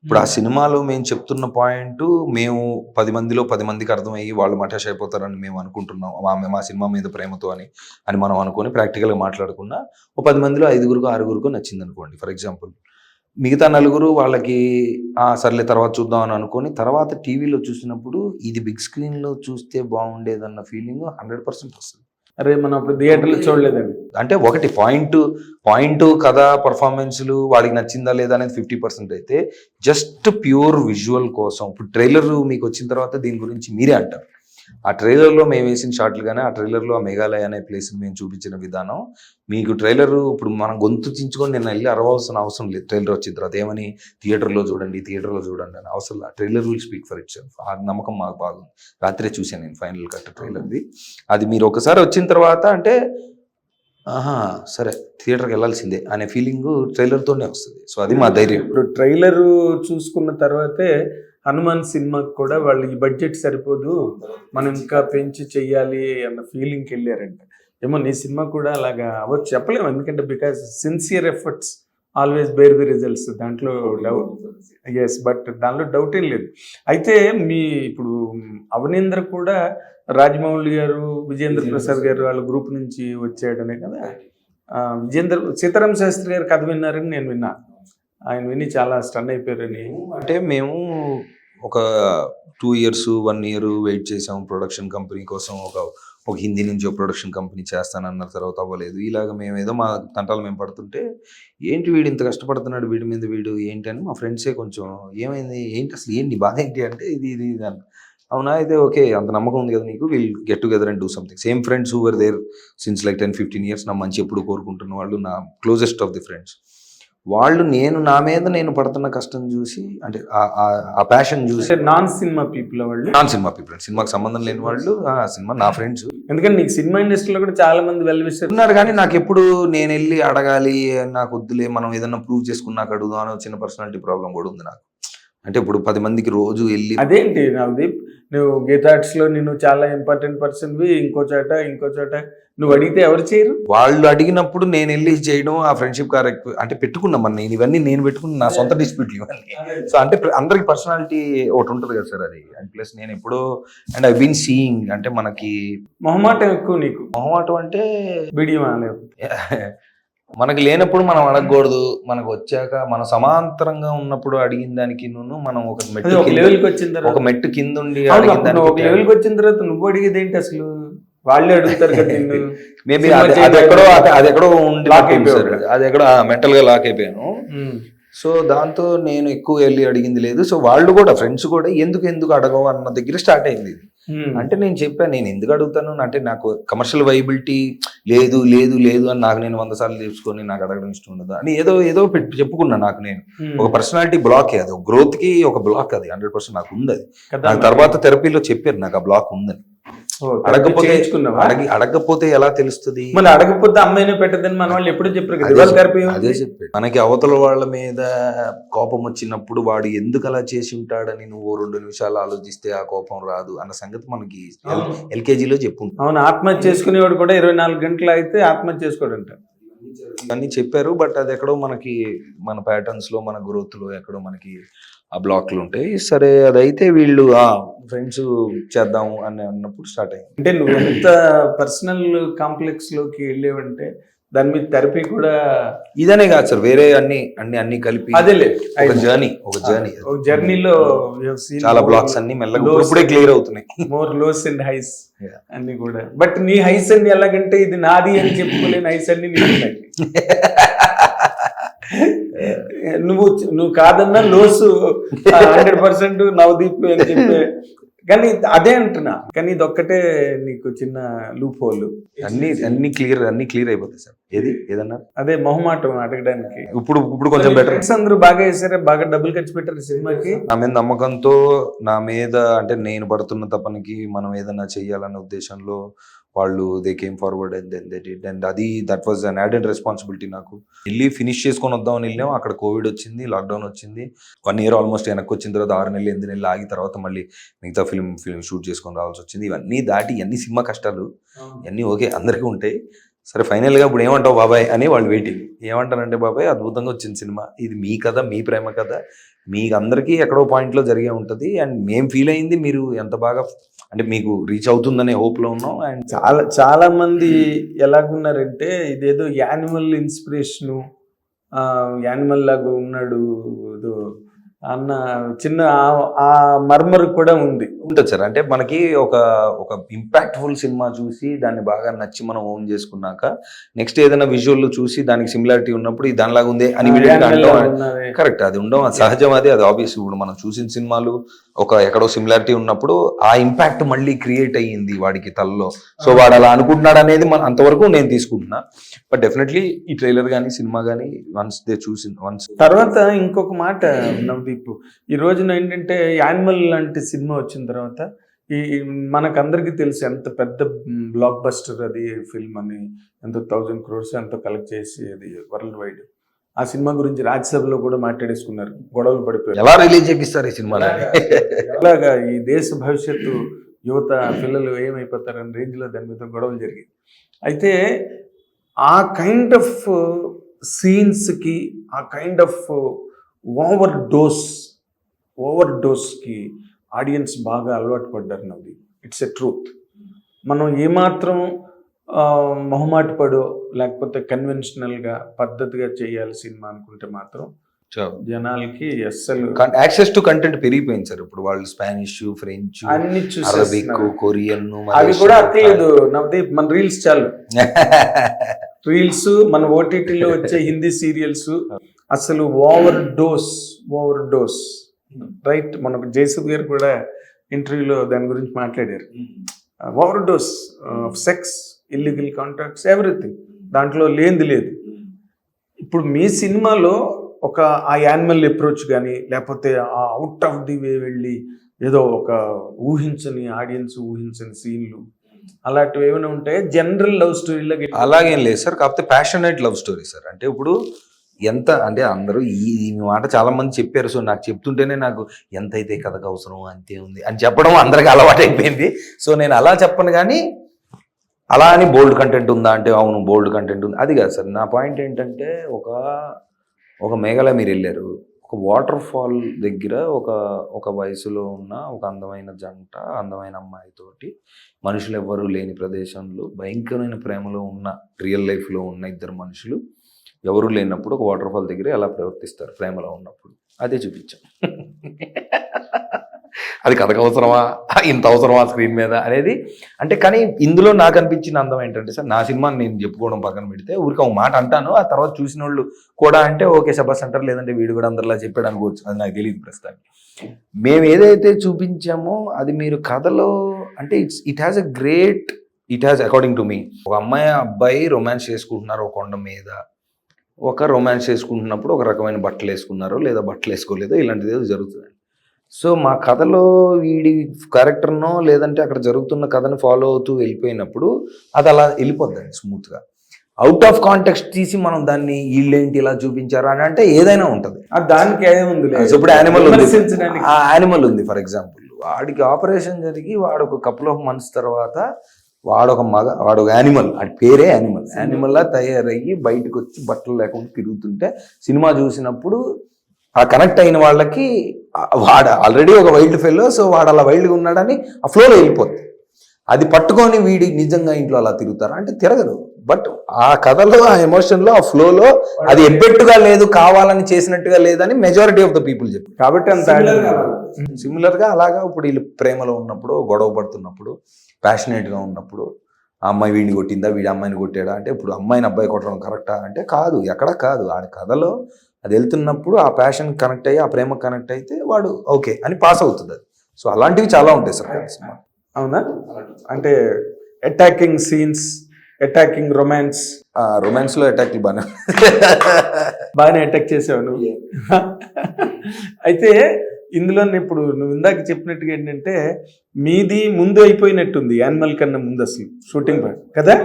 ఇప్పుడు ఆ సినిమాలో మేము చెప్తున్న పాయింట్ మేము 10 మందిలో 10 మందికి అర్థమయ్యి వాళ్ళు మటాష్ అయిపోతారని మేము అనుకుంటున్నాం, మా సినిమా మీద ప్రేమతో అని మనం అనుకొని ప్రాక్టికల్గా మాట్లాడుకున్నా ఓ 10 మందిలో 5గురికో 6గురికో నచ్చింది అనుకోండి ఫర్ ఎగ్జాంపుల్. మిగతా 4 వాళ్ళకి సర్లే తర్వాత చూద్దాం అని అనుకొని తర్వాత టీవీలో చూసినప్పుడు ఇది బిగ్ స్క్రీన్ లో చూస్తే బాగుండేదన్న ఫీలింగ్ 100% వస్తుంది. అరే మనం అప్పుడు థియేటర్లో చూడలేదండి. అంటే ఒకటి పాయింట్ కథ పర్ఫార్మెన్స్లు వాడికి నచ్చిందా లేదా అనేది 50% అయితే జస్ట్ ప్యూర్ విజువల్ కోసం ఇప్పుడు ట్రైలర్ మీకు వచ్చిన తర్వాత దీని గురించి మీరే అంటారు. ఆ ట్రైలర్లో మేము వేసిన షాట్లు కానీ ఆ ట్రైలర్లో ఆ మేఘాలయ అనే ప్లేస్ మేము చూపించిన విధానం మీకు ట్రైలర్ ఇప్పుడు మనం గొంతు చించుకొని నేను వెళ్ళి అరవాల్సిన అవసరం లేదు. ట్రైలర్ వచ్చిన తర్వాత ఏమని థియేటర్లో చూడండి అని అవసరం లేదు. Trailer will speak for it self. ఆ నమ్మకం మాకు బాగుంది. రాత్రే చూశాను నేను ఫైనల్ కట్ ట్రైలర్ది. అది మీరు ఒకసారి వచ్చిన తర్వాత అంటే సరే థియేటర్కి వెళ్ళాల్సిందే అనే ఫీలింగ్ ట్రైలర్తోనే వస్తుంది. సో అది మా ధైర్యం. ఇప్పుడు ట్రైలర్ చూసుకున్న తర్వాతే హనుమాన్ సినిమాకి కూడా వాళ్ళు ఈ బడ్జెట్ సరిపోదు, మనం ఇంకా పెంచి చెయ్యాలి అన్న ఫీలింగ్కి వెళ్ళారంట. ఏమో నీ సినిమా కూడా అలాగా అవ్వచ్చు చెప్పలేము, ఎందుకంటే because sincere efforts always bear the results, దాంట్లో డౌట్. ఎస్, బట్ దానిలో డౌట్ ఏం లేదు. అయితే మీ ఇప్పుడు అవనీంద్ర కూడా రాజమౌళి గారు, విజేంద్ర ప్రసాద్ గారు వాళ్ళ గ్రూప్ నుంచి వచ్చాడనే కదా. సీతారాం శాస్త్రి గారు కథ విన్నారని నేను విన్నా, ఆయన విని చాలా స్టన్ అయిపోయారని. అంటే మేము ఒక 2 years 1 year వెయిట్ చేసాం ప్రొడక్షన్ కంపెనీ కోసం. ఒక హిందీ నుంచి ఒక ప్రొడక్షన్ కంపెనీ చేస్తానన్న తర్వాత అవ్వలేదు. ఇలాగ మేము ఏదో మా తంటాలు మేము పడుతుంటే, ఏంటి వీడు ఇంత కష్టపడుతున్నాడు, వీడి మీద వీడు ఏంటి అని మా ఫ్రెండ్సే కొంచెం ఏమైంది, ఏంటి అసలు ఏంటి బాధ ఏంటి అంటే ఇది అని. అవునా, అయితే ఓకే, అంత నమ్మకం ఉంది కదా నీకు, will get together and do something. Same friends who were there since like 10-15 years, నా మంచి ఎప్పుడు కోరుకుంటున్న వాళ్ళు, నా క్లోజెస్ట్ ఆఫ్ ది ఫ్రెండ్స్. వాళ్ళు నా మీద నేను పడుతున్న కష్టం చూసి, అంటే ఆ ప్యాషన్ చూసి, నాన్ సినిమా పీపుల్ వాళ్ళు, నాన్ సినిమా పీపుల్, సినిమాకి సంబంధం లేని వాళ్ళు, సినిమా నా ఫ్రెండ్స్. ఎందుకంటే నీకు సినిమా ఇండస్ట్రీలో కూడా చాలా మంది వెల్విషర్ ఉన్నారు, కానీ నాకు ఎప్పుడు నేను వెళ్ళి అడగాలి, నాకు వద్దులే, మనం ఏదన్నా ప్రూవ్ చేసుకున్నాక అడుగుదాం అని చిన్న పర్సనాలిటీ ప్రాబ్లం కూడా ఉంది నాకు. అంటే ఇప్పుడు 10 మందికి రోజు వెళ్ళి, అదేంటి నవదీప్, నువ్వు గీతార్ట్స్ లో నేను చాలా ఇంపార్టెంట్ పర్సన్వి, ఇంకో చోట నువ్వు అడిగితే ఎవరు చేయరు? వాళ్ళు అడిగినప్పుడు నేను వెళ్ళి చేయడం, ఆ ఫ్రెండ్షిప్ కరెక్ట్ అంటే పెట్టుకున్నాం మన, ఇవన్నీ నేను పెట్టుకున్న నా సొంత డిస్ప్యూట్లు ఇవన్నీ. సో అంటే అందరికి పర్సనాలిటీ ఒకటి ఉంటుంది కదా సార్, అది. అండ్ ప్లస్ నేను ఎప్పుడో, అండ్ ఐ బీన్ సీయింగ్, అంటే మనకి మొహమాటం ఎక్కువ నీకు. మొహమాటం అంటే బిడియం మనకి లేనప్పుడు మనం అడగకూడదు, మనకు వచ్చాక మనం సమాంతరంగా ఉన్నప్పుడు అడిగిన దానికి మనం ఒక లెవెల్కి వచ్చిన తర్వాత, ఒక మెట్టు కింద ఉండి ఒక లెవెల్కి వచ్చిన తర్వాత నువ్వు అడిగేది ఏంటి అసలు? వాళ్ళే అడుగుతారు కదా నిన్ను. మేబీ అది ఎక్కడో ఉండి అది ఎక్కడో మెంటల్ గా లాక్ అయిపోయాను. సో దాంతో నేను ఎక్కువ వెళ్ళి అడిగింది లేదు. సో వాళ్ళు కూడా, ఫ్రెండ్స్ కూడా ఎందుకు అడగవు అన్న దగ్గర స్టార్ట్ అయింది ఇది. అంటే నేను చెప్పాను, నేను ఎందుకు అడుగుతాను అంటే నాకు కమర్షియల్ వైబిలిటీ లేదు అని నాకు నేను 100 సార్లు తెలుసుకొని నాకు అడగడం ఇష్టం ఉండదు అని ఏదో చెప్పుకున్నా. నాకు నేను ఒక పర్సనాలిటీ బ్లాక్, అది ఒక గ్రోత్ కి ఒక బ్లాక్, అది 100% నాకు ఉంది. అది నాకు తర్వాత థెరపీలో చెప్పారు నాకు ఆ బ్లాక్ ఉందని. అడగకపోతే ఎలా తెలుస్తుంది? మళ్ళీ అడగకపోతే అమ్మాయినే పెట్టదని మన వాళ్ళు ఎప్పుడు చెప్పారు. అదే చెప్పాడు. మనకి అవతల వాళ్ళ మీద కోపం వచ్చినప్పుడు వాడు ఎందుకు అలా చేసి ఉంటాడని నువ్వు 2 నిమిషాలు ఆలోచిస్తే ఆ కోపం రాదు అన్న సంగతి మనకి ఎల్కేజీలో చెప్పుంటాం. అవును, ఆత్మహత్య చేసుకునేవాడు కూడా 24 గంటలు అయితే ఆత్మహత్య చేసుకోడంట అన్ని చెప్పారు. బట్ అది ఎక్కడో మనకి, మన ప్యాటర్న్స్ లో, మన గ్రోత్ లో ఎక్కడో మనకి ఆ బ్లాక్లు ఉంటాయి. సరే, అదైతే వీళ్ళు ఫ్రెండ్స్ చేద్దాము అని అన్నప్పుడు స్టార్ట్ అయింది. అంటే నువ్వు ఎంత పర్సనల్ కాంప్లెక్స్ లోకి వెళ్ళేవంటే దాని మీద థెరపీ కూడా ఇదనే కాదు సార్, వేరే అన్ని కలిపి అదేలే ఒక జర్నీలో చాలా బ్లాక్స్ అన్ని మెల్లగా ఇప్పుడే క్లియర్ అవుతున్నాయి. మోర్ లోస్ అండ్ హైస్ అన్ని కూడా. బట్ నీ హైస్ అన్ని ఎలాగంటే ఇది నాది అని చెప్పుకోలేని హైస్ అన్ని నీకున్నాయి. నువ్వు కాదన్నా లోసు 100% నవదీప్ అని చెప్పే, కానీ అదే అంటున్నా. కానీ ఇది ఒక్కటే నీకు చిన్న లూప్ హోల్. అన్ని క్లియర్ అయిపోతాయి సార్. ఏదన్నా అదే మొహమాటం అడగడానికి. ఇప్పుడు కొంచెం బెటర్. అందరూ బాగా వేసారా? బాగా డబ్బులు ఖర్చు పెట్టారు సినిమాకి. నా మీద నమ్మకంతో, నా మీద అంటే నేను పడుతున్న తపనికి మనం ఏదన్నా చెయ్యాలన్న ఉద్దేశంలో వాళ్ళు they came forward and then they did. And that was an added responsibility. నాకు వెళ్ళి ఫినిష్ చేసుకొని వద్దామని వెళ్ళాం. అక్కడ కోవిడ్ వచ్చింది, లాక్డౌన్ వచ్చింది. 1 year ఆల్మోస్ట్ వెనక్కి వచ్చిన తర్వాత 6 నెలలు 8 నెలలు ఆగి తర్వాత మళ్ళీ మిగతా ఫిల్మ్ షూట్ చేసుకొని రావాల్సి వచ్చింది. ఇవన్నీ దాటి ఇవన్నీ సినిమా కష్టాలు ఇవన్నీ ఓకే, అందరికీ ఉంటాయి. సరే, ఫైనల్గా ఇప్పుడు ఏమంటావు బాబాయ్ అని వాళ్ళు వెయిటింగ్. ఏమంటారంటే, బాబాయ్ అద్భుతంగా వచ్చింది సినిమా, ఇది మీ కథ, మీ ప్రేమ కథ, మీకు అందరికీ ఎక్కడో పాయింట్లో జరిగే ఉంటుంది. అండ్ మేము ఫీల్ అయింది మీరు ఎంత బాగా అంటే మీకు రీచ్ అవుతుందనే హోప్లో ఉన్నాం. అండ్ చాలా మంది ఎలాగున్నారంటే ఇదేదో యానిమల్ ఇన్స్పిరేషను, యానిమల్ లాగా ఉన్నాడు అన్న చిన్న ఆ మర్మర్ కూడా ఉంటుంది సార్. అంటే మనకి ఒక ఇంపాక్ట్ఫుల్ సినిమా చూసి దాన్ని బాగా నచ్చి మనం ఓన్ చేసుకున్నాక నెక్స్ట్ ఏదైనా విజువల్ చూసి దానికి సిమిలారిటీ ఉన్నప్పుడు ఇది దానిలాగా ఉంది అని కరెక్ట్, అది ఉండడం సహజం. అది ఆబ్వియస్. ఇప్పుడు మనం చూసిన సినిమాలు ఎక్కడో సిమిలారిటీ ఉన్నప్పుడు ఆ ఇంపాక్ట్ మళ్ళీ క్రియేట్ అయ్యింది వాడికి తలలో. సో వాడు అలా అనుకుంటున్నాడు అనేది అంతవరకు నేను తీసుకుంటున్నా. బట్ డెఫినెట్లీ ఈ ట్రైలర్ కానీ సినిమా కానీ వన్స్ తర్వాత ఇంకొక మాట నవదీప్, ఈ రోజున ఏంటంటే యానిమల్ లాంటి సినిమా వచ్చిన తర్వాత మనకందరికీ తెలుసు ఎంత పెద్ద బ్లాక్ బస్టర్ అది ఫిల్మ్ అని, ఎంతో 1000 crores ఎంతో కలెక్ట్ చేసి అది వరల్డ్ వైడ్. ఆ సినిమా గురించి రాజ్యసభలో కూడా మాట్లాడేసుకున్నారు, గొడవలు పడిపోయారు. ఎలా రిలీజ్ చేపిస్తారు ఈ సినిమా? అలాగా ఈ దేశ భవిష్యత్తు యువత పిల్లలు ఏమైపోతారని రేంజ్లో దాని మీద గొడవలు జరిగాయి. అయితే ఆ కైండ్ ఆఫ్ సీన్స్కి ఆ కైండ్ ఆఫ్ ఓవర్ డోస్కి ఆడియన్స్ బాగా అలవాటు పడ్డారు. నవ్వి ఇట్స్ ఎ ట్రూత్. మనం ఏమాత్రం మొహమాట పడో లేకపోతే కన్వెన్షనల్గా పద్ధతిగా చేయాలి సినిమా అనుకుంటే మాత్రం జనాలకి అస్సలు యాక్సెస్ టు కంటెంట్ పెరిగిపోయింది సార్. ఇప్పుడు వాళ్ళు స్పానిష్, ఫ్రెంచ్, అన్ని అరబిక్, చూసేస్తున్నారు. కొరియన్, అవి కూడా అక్కర్లేదు నవదీప్, మన రీల్స్ చాలు. రీల్స్, మన ఓటీటీలో వచ్చే హిందీ సీరియల్స్ అసలు ఓవర్ డోస్ రైట్. మనకు జయసూద్ గారు కూడా ఇంటర్వ్యూలో దాని గురించి మాట్లాడారు. Over dose sex, illegal contracts, everything, దాంట్లో లేనిది లేదు. ఇప్పుడు మీ సినిమాలో ఒక ఆ యానిమల్ అప్రోచ్ కానీ లేకపోతే ఆ అవుట్ ఆఫ్ ది వే వెళ్ళి ఏదో ఒక ఆడియన్స్ ఊహించని సీన్లు అలాంటివి ఏమైనా ఉంటాయి జనరల్ లవ్ స్టోరీలో? అలాగేం లేదు సార్, కాకపోతే ప్యాషనేట్ లవ్ స్టోరీ సార్. అంటే ఇప్పుడు ఎంత అంటే అందరూ ఈ మాట చాలా మంది చెప్పారు. సో నాకు చెప్తుంటేనే నాకు ఎంత అయితే కథకు అవసరం అంతే ఉంది అని చెప్పడం అందరికి అలవాటు అయిపోయింది. సో నేను అలా చెప్పను, కానీ అలా అని బోల్డ్ కంటెంట్ ఉందా అంటే అవును బోల్డ్ కంటెంట్ ఉంది, అది కాదు సార్. నా పాయింట్ ఏంటంటే ఒక మేఘాలయ మీరు వెళ్ళారు, ఒక వాటర్ ఫాల్ దగ్గర ఒక వయసులో ఉన్న ఒక అందమైన జంట, అందమైన అమ్మాయితోటి, మనుషులు ఎవ్వరూ లేని ప్రదేశంలో భయంకరమైన ప్రేమలో ఉన్న రియల్ లైఫ్లో ఉన్న ఇద్దరు మనుషులు ఎవరూ లేనప్పుడు ఒక వాటర్ ఫాల్ దగ్గర ఎలా ప్రవర్తిస్తారు ప్రేమలో ఉన్నప్పుడు, అదే చూపించాం. అది కథకు అవసరమా, ఇంత అవసరమా స్క్రీన్ మీద అనేది అంటే. కానీ ఇందులో నాకు అనిపించిన అందం ఏంటంటే సార్, నా సినిమాని నేను చెప్పుకోవడం పక్కన పెడితే ఊరికి ఒక మాట అంటాను, ఆ తర్వాత చూసిన వాళ్ళు కూడా అంటే ఓకే శబాస్ అంటారు, లేదంటే వీడు కూడా అందరిలా చెప్పాడు అనుకోవచ్చు, అది నాకు తెలియదు ప్రస్తుతానికి. మేము ఏదైతే చూపించామో అది మీరు కథలో అంటే it has according to me, ఒక అమ్మాయి అబ్బాయి రొమాన్స్ చేసుకుంటున్నారు ఒక కొండ మీద, ఒక రొమాన్స్ చేసుకుంటున్నప్పుడు ఒక రకమైన బట్టలు వేసుకున్నారో లేదా బట్టలు వేసుకోలేదో ఇలాంటిది ఏదో జరుగుతుంది. సో మా కథలో వీడి క్యారెక్టర్నో లేదంటే అక్కడ జరుగుతున్న కథను ఫాలో అవుతూ వెళ్ళిపోయినప్పుడు అది అలా వెళ్ళిపోద్దండి స్మూత్గా. అవుట్ ఆఫ్ కాంటెక్స్ట్ తీసి మనం దాన్ని వీళ్ళేంటి ఇలా చూపించారు అని అంటే ఏదైనా ఉంటుంది. దానికి ఏముంది, ఇప్పుడు యానిమల్ ఉంది ఫర్ ఎగ్జాంపుల్, వాడికి ఆపరేషన్ జరిగి వాడు ఒక కపుల్ ఆఫ్ మంత్స్ తర్వాత వాడు ఒక యానిమల్, వాడి పేరే యానిమల్లా తయారయ్యి బయటకు వచ్చి బట్టలు లేకుండా తిరుగుతుంటే సినిమా చూసినప్పుడు ఆ కనెక్ట్ అయిన వాళ్ళకి వాడు ఆల్రెడీ ఒక వైల్డ్ ఫెల్లో, సో వాడు అలా వైల్డ్గా ఉన్నాడని ఆ ఫ్లోలో వెళ్ళిపోతుంది. అది పట్టుకొని వీడి నిజంగా ఇంట్లో అలా తిరుగుతారు అంటే తిరగదు. బట్ ఆ కథలో ఆ ఎమోషన్లో ఆ ఫ్లోలో అది ఎబ్బెట్టుగా లేదు, కావాలని చేసినట్టుగా లేదని మెజారిటీ ఆఫ్ ద పీపుల్ చెప్పారు. కాబట్టి అంత సిమిలర్గా అలాగా ఇప్పుడు వీళ్ళు ప్రేమలో ఉన్నప్పుడు, గొడవ పడుతున్నప్పుడు, ప్యాషనేట్గా ఉన్నప్పుడు ఆ అమ్మాయి వీడిని కొట్టిందా, వీడి అమ్మాయిని కొట్టాడా అంటే ఇప్పుడు అమ్మాయిని అబ్బాయి కొట్టడం కరెక్టా అంటే కాదు, ఎక్కడ కాదు. ఆ కథలో అది వెళ్తున్నప్పుడు ఆ ప్యాషన్ కనెక్ట్ అయ్యి ఆ ప్రేమ కనెక్ట్ అయితే వాడు ఓకే అని పాస్ అవుతుంది. అది సో అలాంటివి చాలా ఉంటాయి సార్ సినిమా. అవునా? అంటే అటాకింగ్ సీన్స్, అటాకింగ్ రొమాన్స్లో అటాక్లు బాగానే అటాక్ చేసావు నువ్వు. అయితే ఇందులో ఇప్పుడు నువ్వు ఇందాక చెప్పినట్టుగా ఏంటంటే మీది ముందు అయిపోయినట్టుంది, యానిమల్ కన్నా ముందు అసలు షూటింగ్ కదా.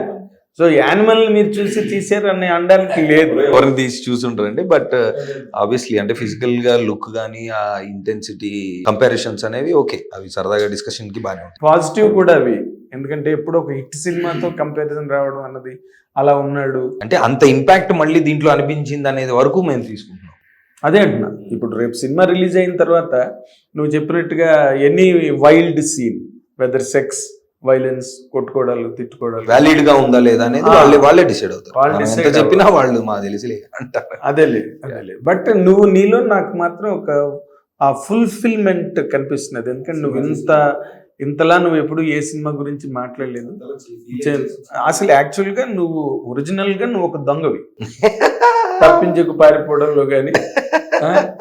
సో యానిమల్ మీరు చూసి తీసారు అని అనడానికి లేదు, ఎవరిని తీసి చూసుంటారండి. బట్ ఆబ్వియస్లీ అంటే ఫిజికల్ గా లుక్ కానీ ఆ ఇంటెన్సిటీ కంపారిజన్స్ అనేవి ఓకే, అవి సరదాగా డిస్కషన్ కి బాగానే ఉంటాయి. పాజిటివ్ కూడా అవి, ఎందుకంటే ఎప్పుడు ఒక హిట్ సినిమాతో కంపారిజన్ రావడం అన్నది అలా ఉన్నాడు అంటే అంత ఇంపాక్ట్ మళ్ళీ దీంట్లో అనిపించింది అనేది వరకు మేము తీసుకుంటున్నాం. అదే అంటున్నా. ఇప్పుడు రేపు సినిమా రిలీజ్ అయిన తర్వాత నువ్వు చెప్పినట్టుగా any wild scene, whether sex, violence, కొట్టుకోవడాలు, తిట్టుకోవడాలు వ్యాలిడ్ గా ఉందా లేదా అనేది వాళ్ళే డిసైడ్ అవుతారు. చెప్పినా వాళ్ళు మా తెలిసి అంటారు. అదేలే. బట్ నువ్వు నీలో నాకు మాత్రం ఒక ఆ ఫుల్ఫిల్మెంట్ కనిపిస్తున్నది. ఎందుకంటే నువ్వు ఇంతలా నువ్వు ఎప్పుడు ఏ సినిమా గురించి మాట్లాడలేదు అసలు. యాక్చువల్గా నువ్వు ఒరిజినల్గా నువ్వు ఒక దొంగవి. తప్పించుకు పారిపోవడంలో కానీ,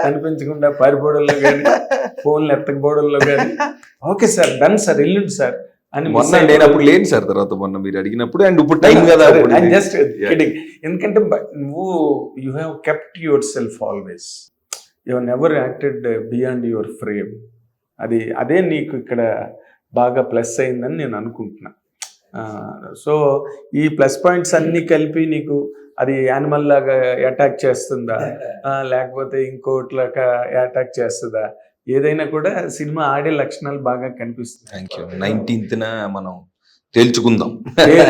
కనిపించకుండా పారిపోవడంలో కానీ, ఫోన్లు ఎత్తకపోవడంలో కానీ ఓకే సార్ డన్ సార్ వెళ్ళండి సార్ అని. మొన్న నేను అప్పుడు లేను సార్, తర్వాత మొన్న మీరు అడిగినప్పుడు అండ్ ఇప్పుడు టైం కదా జస్ట్ కిడింగ్. ఎందుకంటే నువ్వు you have kept your self always, you have never acted beyond your frame. అదే నీకు ఇక్కడ బాగా ప్లస్ అయిందని నేను అనుకుంటున్నా. సో ఈ ప్లస్ పాయింట్స్ అన్నీ కలిపి నీకు అది యానిమల్ లాగా అటాక్ చేస్తుందా లేకపోతే ఇంకోటిలాగా అటాక్ చేస్తుందా, ఏదైనా కూడా సినిమా ఆడే లక్షణాలు బాగా కనిపిస్తుంది. Thank you. 19th మనం తేల్చుకుందాం.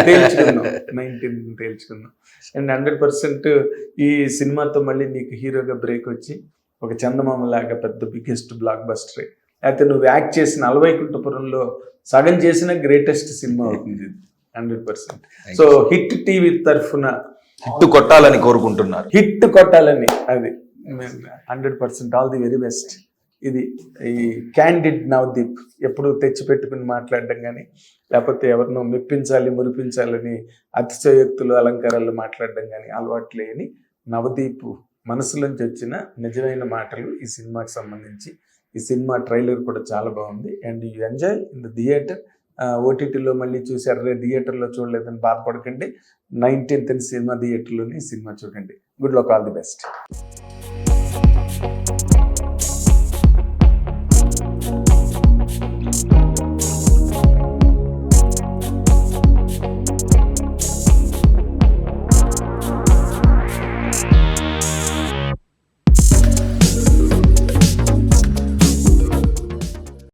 తేల్చుకుందాం 19 తేల్చుకుందాం. అండ్ 100% ఈ సినిమాతో మళ్ళీ నీకు హీరోగా బ్రేక్ వచ్చి ఒక చందమామ లాగా పెద్ద బిగ్గెస్ట్ బ్లాక్ బస్టర్, అయితే నువ్వు యాక్ట్ చేసిన అలవైకుంఠపురంలో సగం చేసిన గ్రేటెస్ట్ సినిమా అవుతుంది 100%. సో హిట్ టీవీ తరఫున హిట్ కొట్టాలని కోరుకుంటున్నారు. హిట్ కొట్టాలని, అది 100% ఆల్ ది వెరీ బెస్ట్. ఇది ఈ క్యాండిడ్ నవదీప్ ఎప్పుడు తెచ్చిపెట్టుకుని మాట్లాడడం కానీ, లేకపోతే ఎవరినో మెప్పించాలి మురిపించాలని అతిశయోక్తులు అలంకారాలు మాట్లాడడం కానీ అలవాటు లేని నవదీప్ మనసులోంచి వచ్చిన నిజమైన మాటలు ఈ సినిమాకి సంబంధించి. ఈ సినిమా ట్రైలర్ కూడా చాలా బాగుంది. And you enjoy in the theatre. ఓటీటీలో మళ్ళీ చూసారు, థియేటర్లో చూడలేదని బాధపడకండి. 19th సినిమా థియేటర్లోని ఈ సినిమా చూడండి. Good luck, all the best.